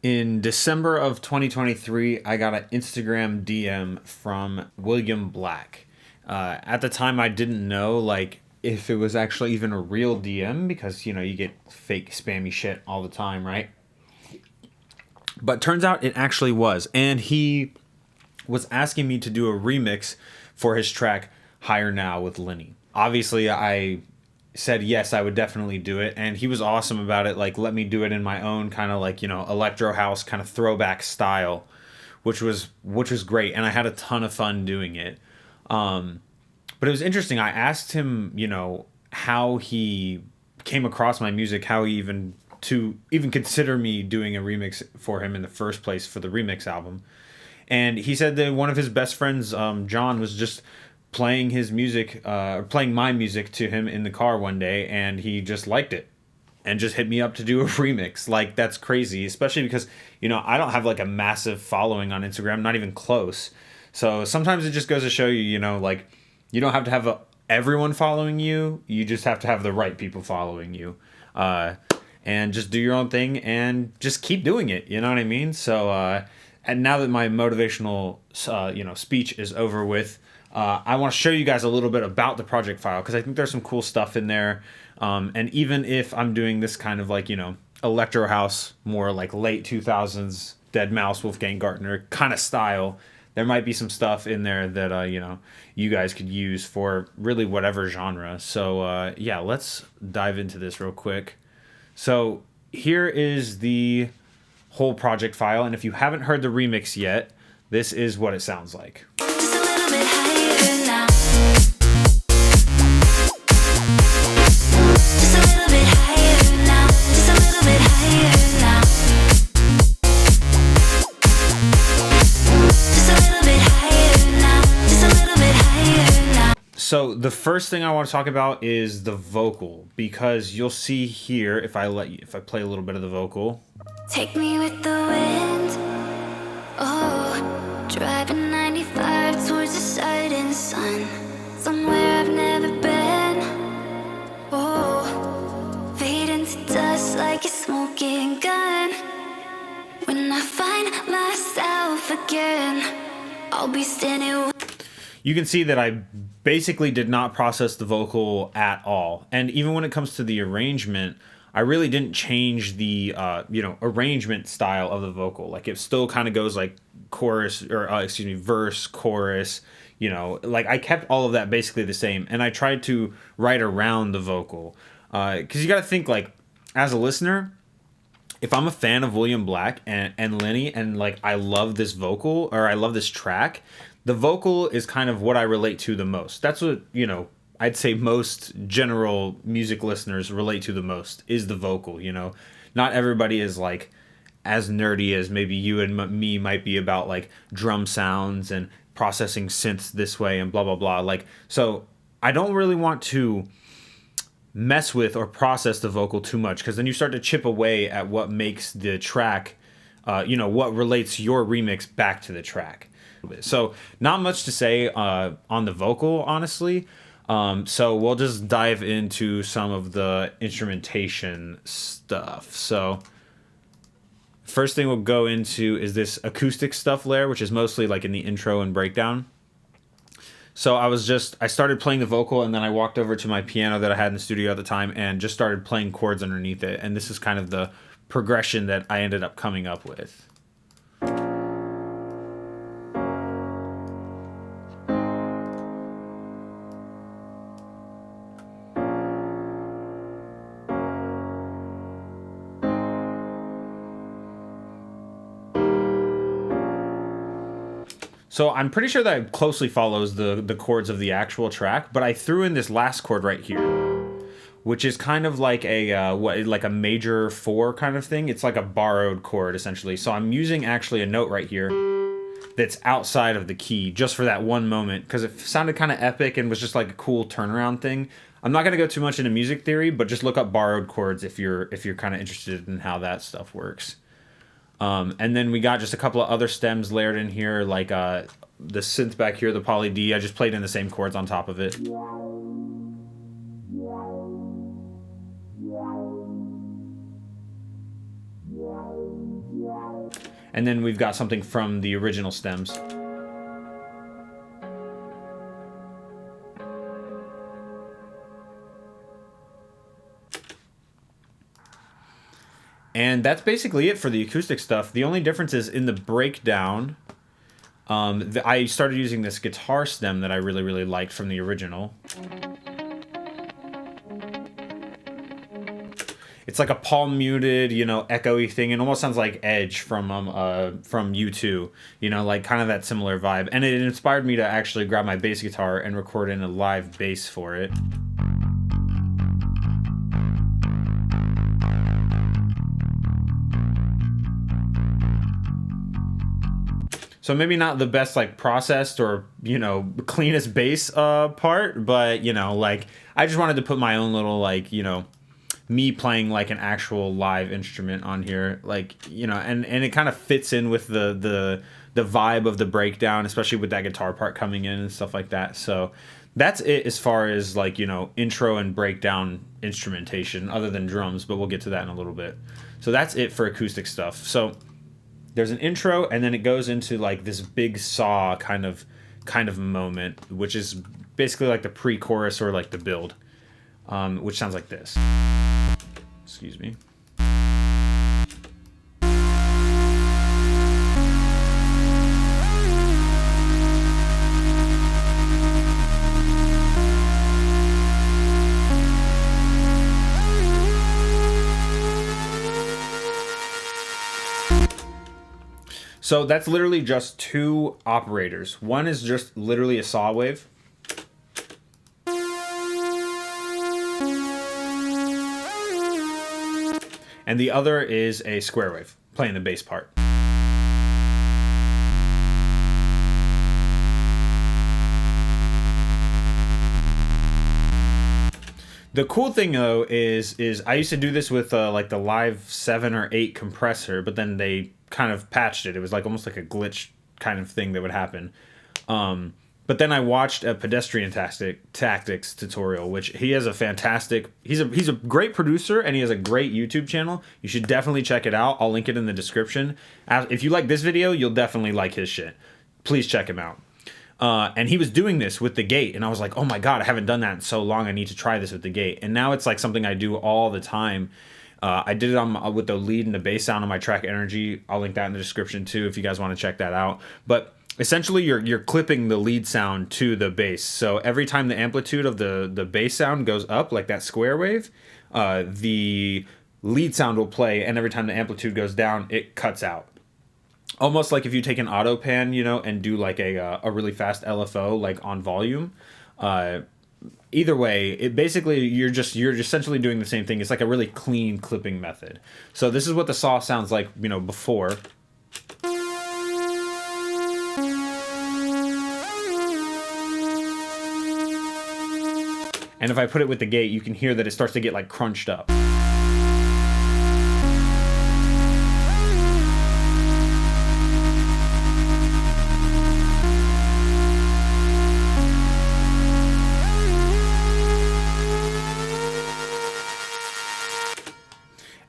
In December of 2023, I got an Instagram DM from William Black. At the time, I didn't know like if it was actually even a real DM because you get fake spammy shit all the time, right? But turns out it actually was, and he was asking me to do a remix for his track "Higher Now" with Lenny. Obviously, I said yes, I would definitely do it, and he was awesome about it. Like, let me do it in my own kind of like electro house kind of throwback style, which was great, and I had a ton of fun doing it. But it was interesting. I asked him, how he came across my music, how he even consider me doing a remix for him in the first place for the remix album. And he said that one of his best friends, John, was just playing his music, playing my music to him in the car one day, and he just liked it and just hit me up to do a remix. Like, that's crazy, especially because, I don't have like a massive following on Instagram, not even close. So sometimes it just goes to show you, like, you don't have to have everyone following you. You just have to have the right people following you. And just do your own thing and just keep doing it. You know what I mean? So, and now that my motivational, speech is over with, I want to show you guys a little bit about the project file because I think there's some cool stuff in there. And even if I'm doing this kind of like, electro house, more like late 2000s, Dead Mouse, Wolfgang Gartner kind of style, there might be some stuff in there that, you guys could use for really whatever genre. So, yeah, let's dive into this real quick. So here is the whole project file, and if you haven't heard the remix yet, this is what it sounds like. Just a little bit higher now. Just a little bit higher now. Just a little bit higher now. Just a little bit higher now. Just a little bit higher now. So the first thing I want to talk about is the vocal, because you'll see here if I play a little bit of the vocal. Take me with the wind. Oh, driving 95 towards the setting sun. Somewhere I've never been. Oh, fade into dust like a smoking gun. When I find myself again, I'll be standing. You can see that I basically did not process the vocal at all. And even when it comes to the arrangement, I really didn't change the arrangement style of the vocal. Like, it still kind of goes like chorus or verse, chorus, like I kept all of that basically the same, and I tried to write around the vocal. Cuz you got to think, like, as a listener, if I'm a fan of William Black and Lenny, and like I love this vocal or I love this track, the vocal is kind of what I relate to the most. That's what, I'd say most general music listeners relate to the most is the vocal. Not everybody is like as nerdy as maybe you and me might be about like drum sounds and processing synths this way and blah blah blah. Like, so I don't really want to mess with or process the vocal too much, because then you start to chip away at what makes the track, what relates your remix back to the track. So not much to say on the vocal, honestly. So we'll just dive into some of the instrumentation stuff. So first thing we'll go into is this acoustic stuff layer, which is mostly like in the intro and breakdown. So I started playing the vocal, and then I walked over to my piano that I had in the studio at the time and just started playing chords underneath it. And this is kind of the progression that I ended up coming up with. So I'm pretty sure that it closely follows the chords of the actual track, but I threw in this last chord right here, which is kind of like like a major 4 kind of thing. It's like a borrowed chord essentially. So I'm using actually a note right here that's outside of the key just for that one moment, because it sounded kind of epic and was just like a cool turnaround thing. I'm not going to go too much into music theory, but just look up borrowed chords if you're kind of interested in how that stuff works. And then we got just a couple of other stems layered in here, like the synth back here, the poly D. I just played in the same chords on top of it. And then we've got something from the original stems. And that's basically it for the acoustic stuff. The only difference is in the breakdown. I started using this guitar stem that I really, really liked from the original. It's like a palm muted, you know, echoey thing. It almost sounds like Edge from U2, you know, like kind of that similar vibe. And it inspired me to actually grab my bass guitar and record in a live bass for it. So maybe not the best like processed or, you know, cleanest bass part, but, you know, like I just wanted to put my own little, like, you know, me playing like an actual live instrument on here, like, you know, and it kind of fits in with the vibe of the breakdown, especially with that guitar part coming in and stuff like that. So that's it as far as like, you know, intro and breakdown instrumentation other than drums, but we'll get to that in a little bit. So that's it for acoustic stuff. So there's an intro and then it goes into like this big saw kind of moment, which is basically like the pre-chorus or like the build, which sounds like this. Excuse me. So that's literally just two operators. One is just literally a saw wave. And the other is a square wave, playing the bass part. The cool thing though is I used to do this with like the Live 7 or 8 compressor, but then they kind of patched it. It was like almost like a glitch kind of thing that would happen. But then I watched a Pedestrian Tactics tutorial, which he has a fantastic... He's a great producer, and he has a great YouTube channel. You should definitely check it out. I'll link it in the description. If you like this video, you'll definitely like his shit. Please check him out. And he was doing this with the gate, and I was like, oh my god, I haven't done that in so long. I need to try this with the gate. And now it's like something I do all the time. I did it with the lead and the bass sound on my track Energy. I'll link that in the description too if you guys want to check that out. But essentially you're clipping the lead sound to the bass. So every time the amplitude of the bass sound goes up, like that square wave, the lead sound will play, and every time the amplitude goes down, it cuts out. Almost like if you take an auto pan, you know, and do like a really fast LFO, like on volume. Either way, it basically you're essentially doing the same thing. It's like a really clean clipping method. So this is what the saw sounds like, you know, before. And if I put it with the gate, you can hear that it starts to get like crunched up.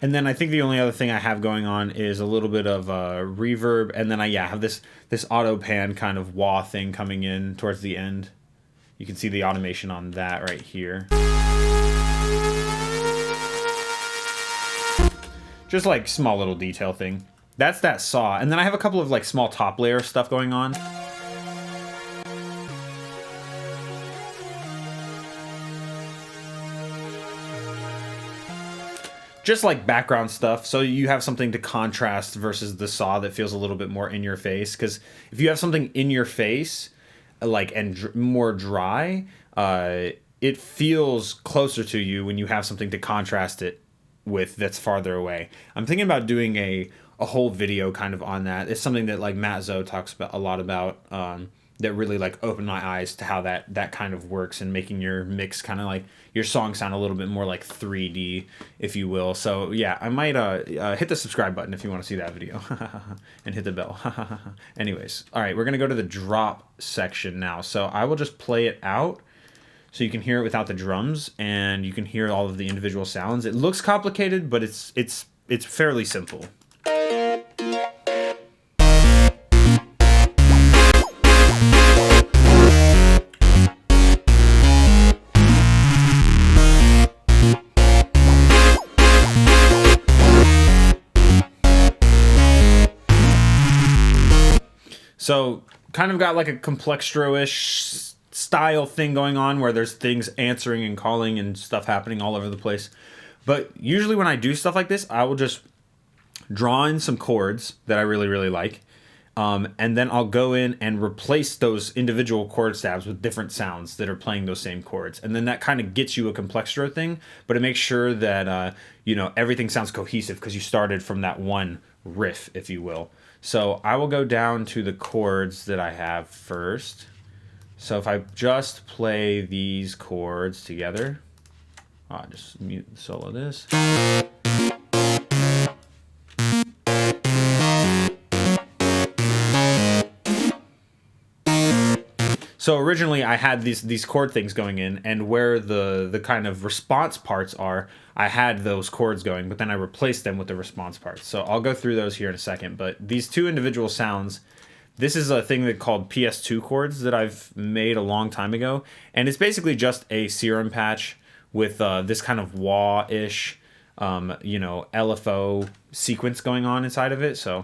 And then I think the only other thing I have going on is a little bit of reverb, and then I have this auto pan kind of wah thing coming in towards the end. You can see the automation on that right here. Just like small little detail thing. That's that saw. And then I have a couple of like small top layer stuff going on. Just like background stuff, so you have something to contrast versus the saw that feels a little bit more in your face. Because if you have something in your face, like more dry, it feels closer to you when you have something to contrast it with that's farther away. I'm thinking about doing a whole video kind of on that. It's something that like Matt Zoe talks about a lot about. That really like opened my eyes to how that kind of works, and making your mix kind of like your song sound a little bit more like 3D, if you will. So yeah, I might hit the subscribe button if you want to see that video and hit the bell. Anyways, all right, we're gonna go to the drop section now. So I will just play it out so you can hear it without the drums, and you can hear all of the individual sounds. It looks complicated, but it's fairly simple. So kind of got like a complextro-ish style thing going on where there's things answering and calling and stuff happening all over the place. But usually when I do stuff like this, I will just draw in some chords that I really, really like. And then I'll go in and replace those individual chord stabs with different sounds that are playing those same chords. And then that kind of gets you a complextro thing, but it makes sure that, everything sounds cohesive because you started from that one riff, if you will. So I will go down to the chords that I have first. So if I just play these chords together, I'll just mute solo this. So originally I had these chord things going in, and where the kind of response parts are, I had those chords going, but then I replaced them with the response parts. So I'll go through those here in a second, but these two individual sounds, this is a thing that called PS2 chords that I've made a long time ago, and it's basically just a serum patch with this kind of wah-ish, LFO sequence going on inside of it. So.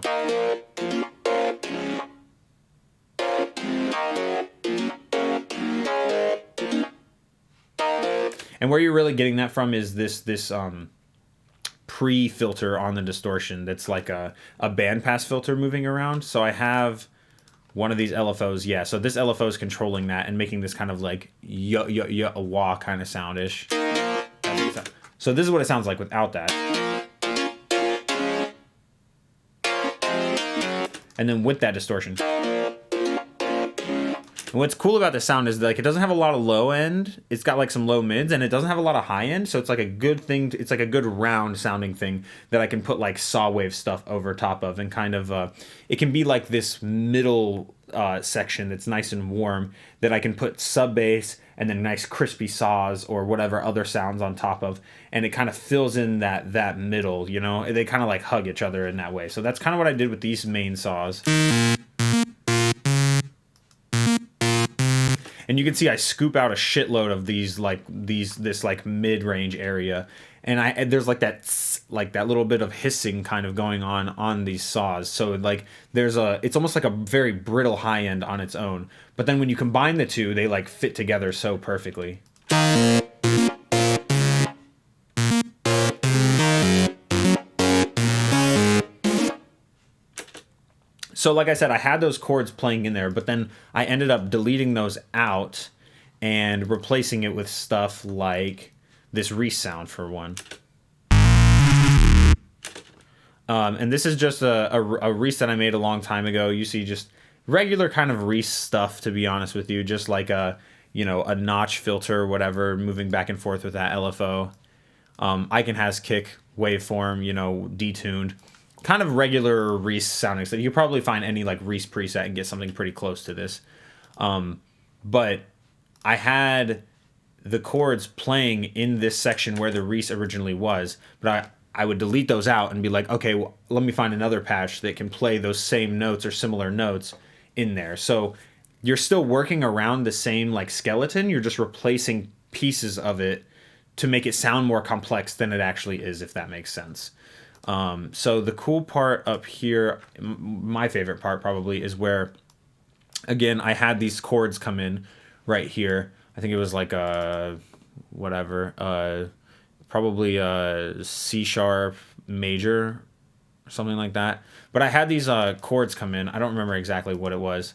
And where you're really getting that from is this pre-filter on the distortion that's like a bandpass filter moving around. So I have one of these LFOs, yeah. So this LFO is controlling that and making this kind of like a wah kind of sound-ish. So this is what it sounds like without that. And then with that distortion. And what's cool about this sound is like it doesn't have a lot of low end. It's got like some low mids, and it doesn't have a lot of high end. So it's like a good thing. It's like a good round sounding thing that I can put like saw wave stuff over top of, and kind of it can be like this middle section that's nice and warm that I can put sub bass and then nice crispy saws or whatever other sounds on top of, and it kind of fills in that middle. They kind of like hug each other in that way. So that's kind of what I did with these main saws. And you can see I scoop out a shitload of these this mid-range area, and there's like that little bit of hissing kind of going on these saws. So like it's almost like a very brittle high end on its own. But then when you combine the two, they like fit together so perfectly. So like I said, I had those chords playing in there, but then I ended up deleting those out and replacing it with stuff like this Reese sound for one. And this is just a Reese that I made a long time ago. You see just regular kind of Reese stuff, to be honest with you. Just like a notch filter or whatever, moving back and forth with that LFO. Icon has kick, waveform, detuned. Kind of regular Reese sounding. So you probably find any like Reese preset and get something pretty close to this. But I had the chords playing in this section where the Reese originally was, but I would delete those out and be like, okay, well, let me find another patch that can play those same notes or similar notes in there. So you're still working around the same like skeleton. You're just replacing pieces of it to make it sound more complex than it actually is, if that makes sense. So the cool part up here, my favorite part probably, is where, again, I had these chords come in right here. I think it was like probably a C sharp major or something like that. But I had these chords come in. I don't remember exactly what it was,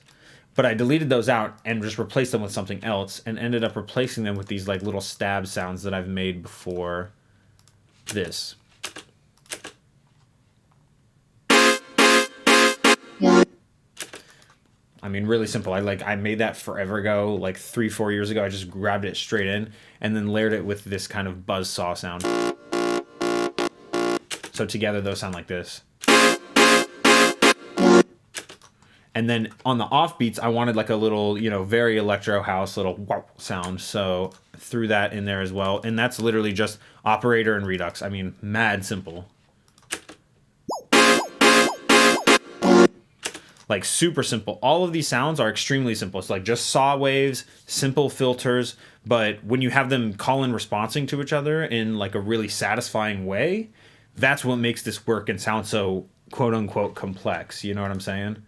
but I deleted those out and just replaced them with something else, and ended up replacing them with these like little stab sounds that I've made before this. I mean, really simple. I made that forever ago, like 3-4 years ago. I just grabbed it straight in and then layered it with this kind of buzz saw sound. So together those sound like this. And then on the offbeats, I wanted like a little, very electro house little whoop sound. So threw that in there as well. And that's literally just operator and redux. I mean, mad simple. Like super simple. All of these sounds are extremely simple. It's like just saw waves, simple filters, but when you have them call and responding to each other in like a really satisfying way, that's what makes this work and sound so quote unquote complex. You know what I'm saying?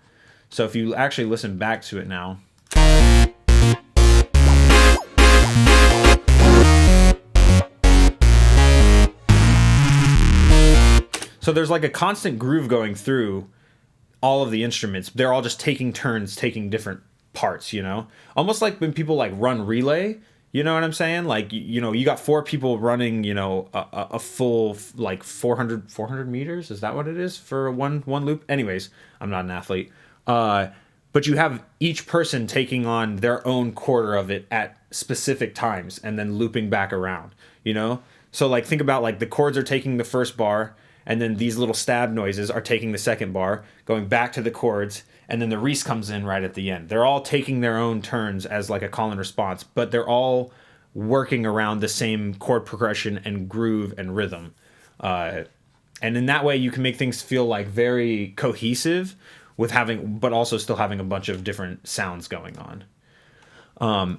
So if you actually listen back to it now, so there's like a constant groove going through all of the instruments. They're all just taking turns, taking different parts, almost like when people like run relay. You know what I'm saying? Like, you got 4 people running, a full like 400 meters. Is that what it is for one loop? Anyways, I'm not an athlete. But you have each person taking on their own quarter of it at specific times and then looping back around, So like think about like the chords are taking the first bar, and then these little stab noises are taking the second bar, going back to the chords, and then the Reese comes in right at the end. They're all taking their own turns as like a call and response, but they're all working around the same chord progression and groove and rhythm. And in that way, you can make things feel like very cohesive but also still having a bunch of different sounds going on.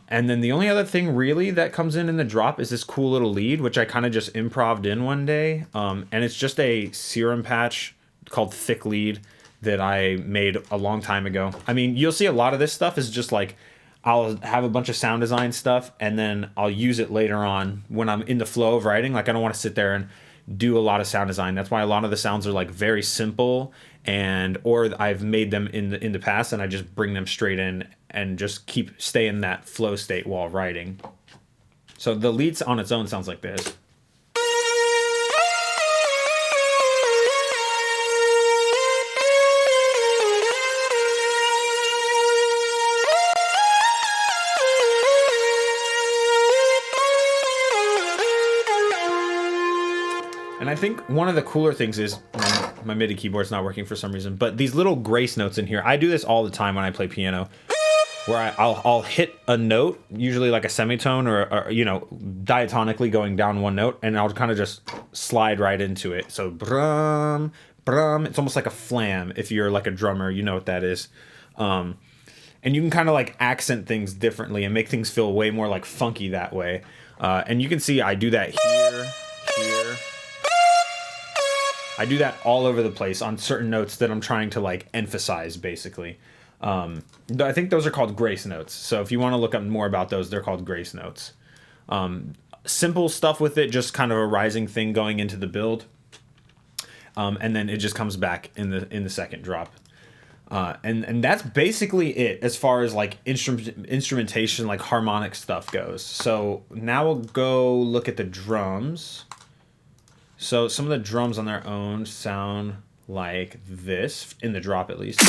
And then the only other thing really that comes in the drop is this cool little lead, which I kind of just improv'd in one day. And it's just a serum patch called Thick Lead that I made a long time ago. I mean, you'll see a lot of this stuff is just like, I'll have a bunch of sound design stuff and then I'll use it later on when I'm in the flow of writing. Like I don't want to sit there and do a lot of sound design. That's why a lot of the sounds are like very simple, or I've made them in the past and I just bring them straight in and just stay in that flow state while writing. So the lead on its own sounds like this. And I think one of the cooler things is my MIDI keyboard's not working for some reason, but these little grace notes in here. I do this all the time when I play piano, where I'll hit a note, usually like a semitone or diatonically going down one note, and I'll kind of just slide right into it. So brum, brum. It's almost like a flam. If you're like a drummer, you know what that is. And you can kind of like accent things differently and make things feel way more like funky that way. And you can see I do that here. I do that all over the place on certain notes that I'm trying to like emphasize, basically. I think those are called grace notes. So if you want to look up more about those, they're called grace notes. Simple stuff with it, just kind of a rising thing going into the build. And then it just comes back in the second drop. And that's basically it as far as like instrumentation, like harmonic stuff goes. So now we'll go look at the drums. So some of the drums on their own sound like this, in the drop at least.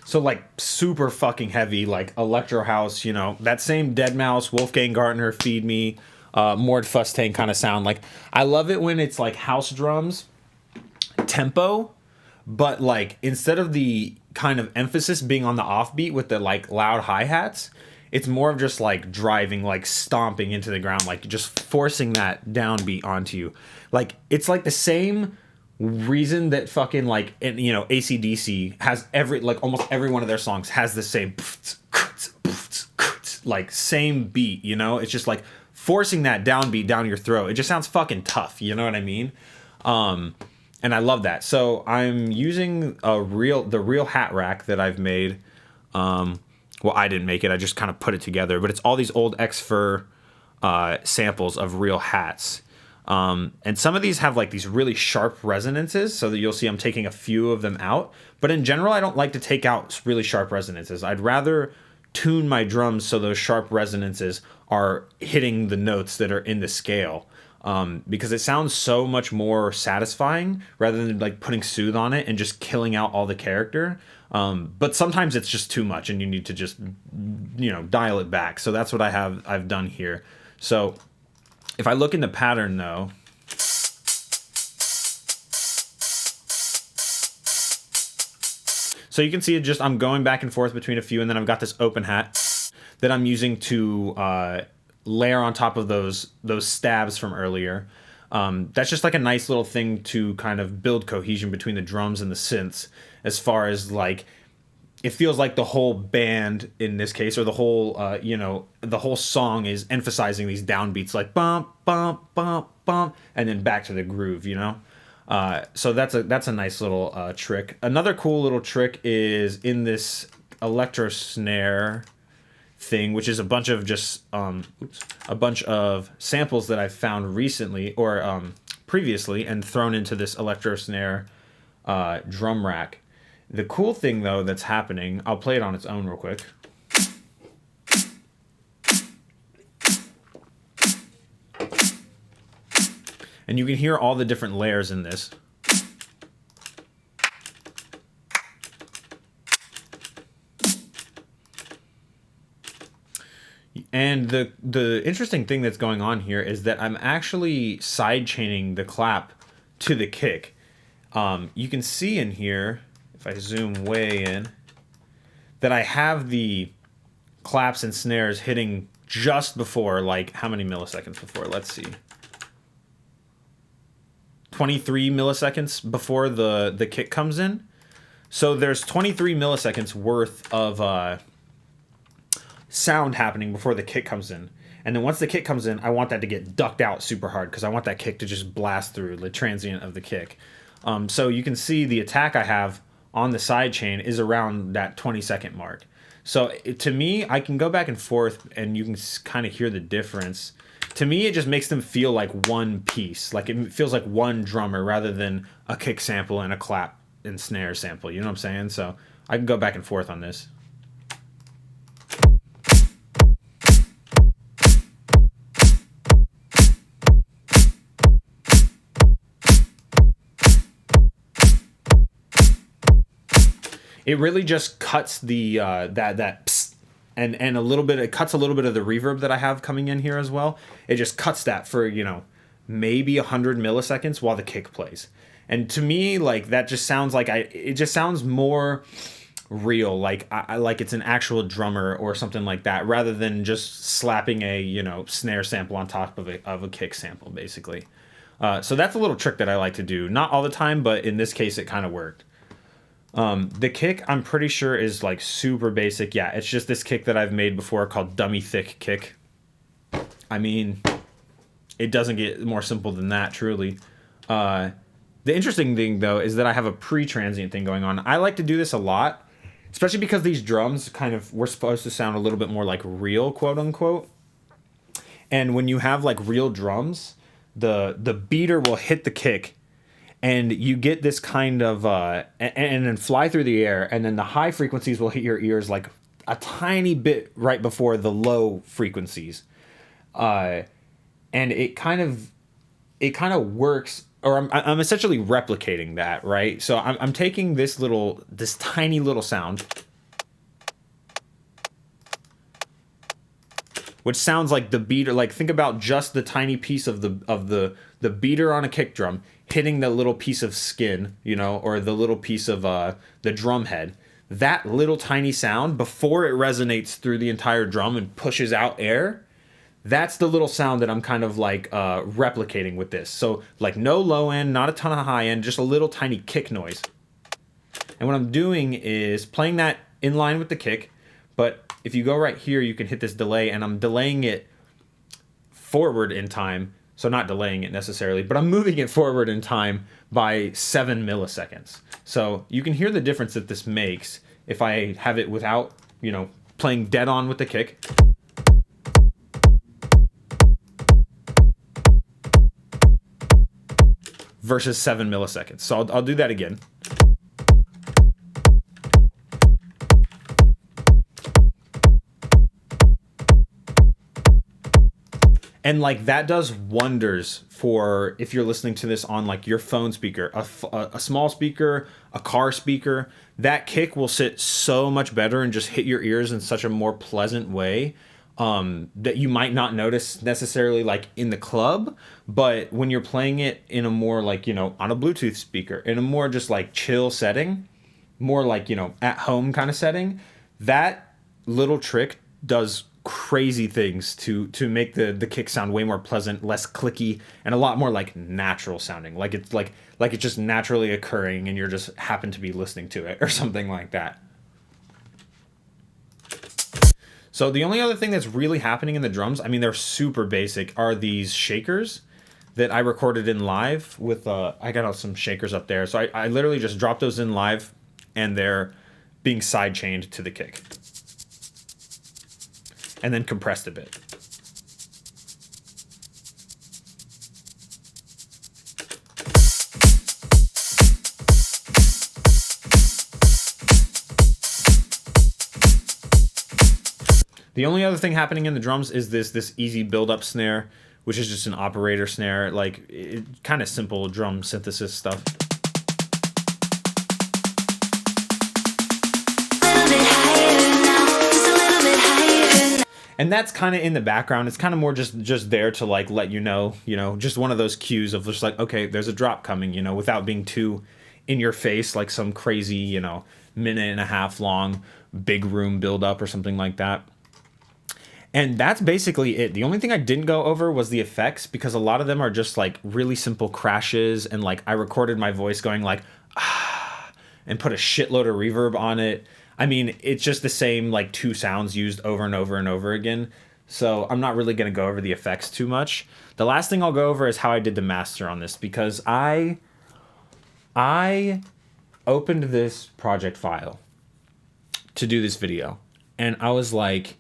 So like super fucking heavy, like electro house, that same Deadmau5, Wolfgang Gartner, Feed Me, Mord Fustang kind of sound. Like I love it when it's like house drums tempo, but like instead of the kind of emphasis being on the offbeat with the like loud hi-hats, it's more of just like driving, like stomping into the ground, like just forcing that downbeat onto you. Like it's like the same reason that fucking like AC/DC has almost every one of their songs has the same like same beat, it's just like forcing that downbeat down your throat. It just sounds fucking tough, you know what I mean? And I love that. So I'm using the real hat rack that I've made. Well, I didn't make it, I just kind of put it together, but it's all these old X-Fur samples of real hats. And some of these have like these really sharp resonances, so that you'll see I'm taking a few of them out. But in general, I don't like to take out really sharp resonances. I'd rather tune my drums so those sharp resonances are hitting the notes that are in the scale, because it sounds so much more satisfying rather than like putting soothe on it and just killing out all the character. But sometimes it's just too much and you need to just dial it back. So that's what I've done here. So if I look in the pattern though, so you can see I'm going back and forth between a few, and then I've got this open hat that I'm using to layer on top of those stabs from earlier. That's just like a nice little thing to kind of build cohesion between the drums and the synths, as far as like it feels like the whole band in this case, or the whole the whole song is emphasizing these downbeats, like bump bump bump bump, and then back to the groove, so that's a nice little trick. Another cool little trick is in this electro snare thing, which is a bunch of just a bunch of samples that I've found recently or previously and thrown into this electro snare drum rack. The cool thing though that's happening, I'll play it on its own real quick. And you can hear all the different layers in this. And the interesting thing that's going on here is that I'm actually side chaining the clap to the kick. You can see in here, if I zoom way in, that I have the claps and snares hitting just before, like how many milliseconds before? Let's see. 23 milliseconds before the kick comes in. So there's 23 milliseconds worth of sound happening before the kick comes in. And then once the kick comes in, I want that to get ducked out super hard because I want that kick to just blast through the transient of the kick. So you can see the attack I have on the side chain is around that 20-second mark. So to me, I can go back and forth and you can kind of hear the difference. To me, it just makes them feel like one piece. Like it feels like one drummer rather than a kick sample and a clap and snare sample. You know what I'm saying? So I can go back and forth on this. It really just cuts the that psst, and a little bit. It cuts a little bit of the reverb that I have coming in here as well. It just cuts that for maybe 100 milliseconds while the kick plays. And to me, like that just sounds like it just sounds more real, like I like it's an actual drummer or something like that, rather than just slapping a snare sample on top of a kick sample, basically. So that's a little trick that I like to do. Not all the time, but in this case, it kind of worked. The kick, I'm pretty sure, is like super basic. Yeah, it's just this kick that I've made before called Dummy Thick Kick. I mean, it doesn't get more simple than that, truly. The interesting thing, though, is that I have a pre-transient thing going on. I like to do this a lot, especially because these drums were supposed to sound a little bit more like real, quote unquote. And when you have like real drums, the beater will hit the kick, and you get this kind of and then fly through the air, and then the high frequencies will hit your ears like a tiny bit right before the low frequencies, and it kind of works. Or I'm essentially replicating that, right? So I'm taking this tiny little sound, which sounds like the beater. Like think about just the tiny piece of the beater on a kick drum hitting the little piece of skin, or the little piece of the drum head. That little tiny sound before it resonates through the entire drum and pushes out air. That's the little sound that I'm kind of like replicating with this. So like no low end, not a ton of high end, just a little tiny kick noise. And what I'm doing is playing that in line with the kick. But if you go right here, you can hit this delay, and I'm delaying it forward in time. So not delaying it necessarily, but I'm moving it forward in time by 7 milliseconds. So you can hear the difference that this makes if I have it without, playing dead on with the kick. Versus 7 milliseconds. So I'll do that again. And like that does wonders for if you're listening to this on like your phone speaker, a small speaker, a car speaker. That kick will sit so much better and just hit your ears in such a more pleasant way that you might not notice necessarily like in the club, but when you're playing it in a more like, on a Bluetooth speaker, in a more just like chill setting, more like, at home kind of setting, that little trick does crazy things to make the kick sound way more pleasant, less clicky, and a lot more like natural sounding. Like it's just naturally occurring and you're just happen to be listening to it or something like that. So the only other thing that's really happening in the drums, I mean, they're super basic, are these shakers that I recorded in live with, I got some shakers up there. So I literally just dropped those in live and they're being side chained to the kick. And then compressed a bit. The only other thing happening in the drums is this easy build-up snare, which is just an operator snare, like kind of simple drum synthesis stuff. And that's kind of in the background. It's kind of more just there to like let you know, just one of those cues of just like, okay, there's a drop coming, without being too in your face, like some crazy, minute and a half long big room build up or something like that. And that's basically it. The only thing I didn't go over was the effects, because a lot of them are just like really simple crashes, and like I recorded my voice going like, ah, and put a shitload of reverb on it. I mean, it's just the same like two sounds used over and over and over again. So I'm not really going to go over the effects too much. The last thing I'll go over is how I did the master on this, because I opened this project file to do this video, and I was like,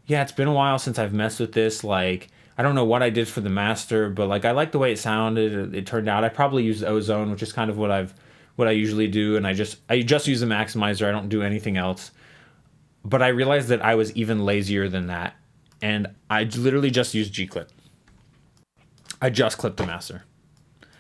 yeah, it's been a while since I've messed with this. Like, I don't know what I did for the master, but like I like the way it sounded. It turned out I probably used ozone, which is kind of what I usually do, and I just use the maximizer. I don't do anything else. But I realized that I was even lazier than that, and I literally just used G-Clip. I just clipped the master.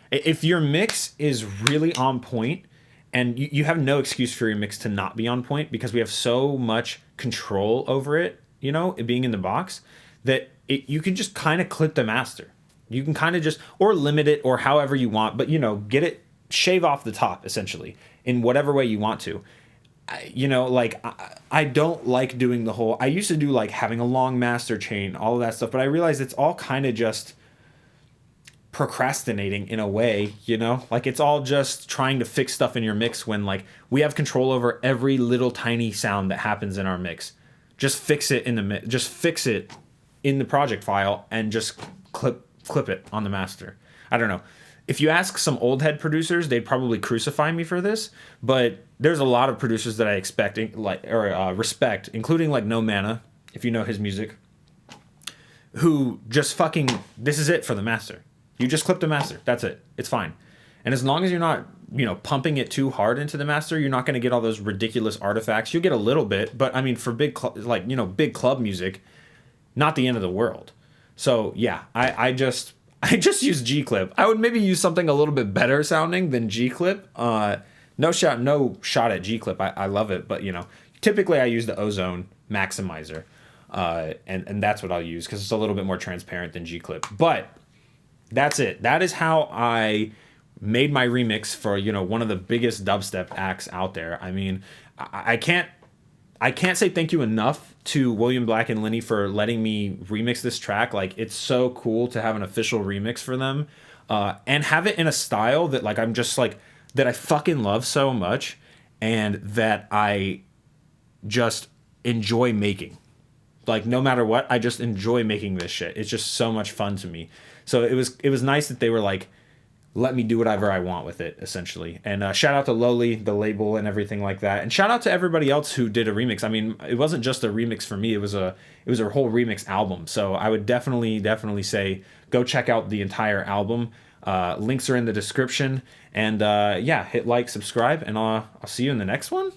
If your mix is really on point, and you have no excuse for your mix to not be on point, because we have so much control over it, it being in the box, that you can just kind of clip the master. You can kind of just, or limit it, or however you want, but get it, shave off the top essentially in whatever way you want to. I don't like doing the whole, I used to do like having a long master chain, all of that stuff, but I realized it's all kind of just procrastinating in a way, like it's all just trying to fix stuff in your mix when like we have control over every little tiny sound that happens in our mix. Just fix it in the project file and just clip it on the master. I don't know. If you ask some old head producers, they'd probably crucify me for this, but there's a lot of producers that I respect, including like No Mana, if you know his music, who just fucking, this is it for the master. You just clip the master. That's it. It's fine. And as long as you're not, pumping it too hard into the master, you're not going to get all those ridiculous artifacts. You'll get a little bit, but I mean, for big club music, not the end of the world. So yeah, I just use G-Clip. I would maybe use something a little bit better sounding than G-Clip. No shot at G-Clip. I love it, but typically I use the ozone maximizer, and that's what I'll use because it's a little bit more transparent than G-Clip. But that's it. That is how I made my remix for one of the biggest dubstep acts out there. I mean, I can't say thank you enough to William Black and Lenny for letting me remix this track. Like, it's so cool to have an official remix for them, and have it in a style that like I'm just like that I fucking love so much, and that I just enjoy making. Like, no matter what, I just enjoy making this shit. It's just so much fun to me. So it was nice that they were like, let me do whatever I want with it, essentially. And shout out to Lowly, the label, and everything like that. And shout out to everybody else who did a remix. I mean, it wasn't just a remix for me. It was a whole remix album. So I would definitely say go check out the entire album. Links are in the description. And yeah, hit like, subscribe, and I'll see you in the next one.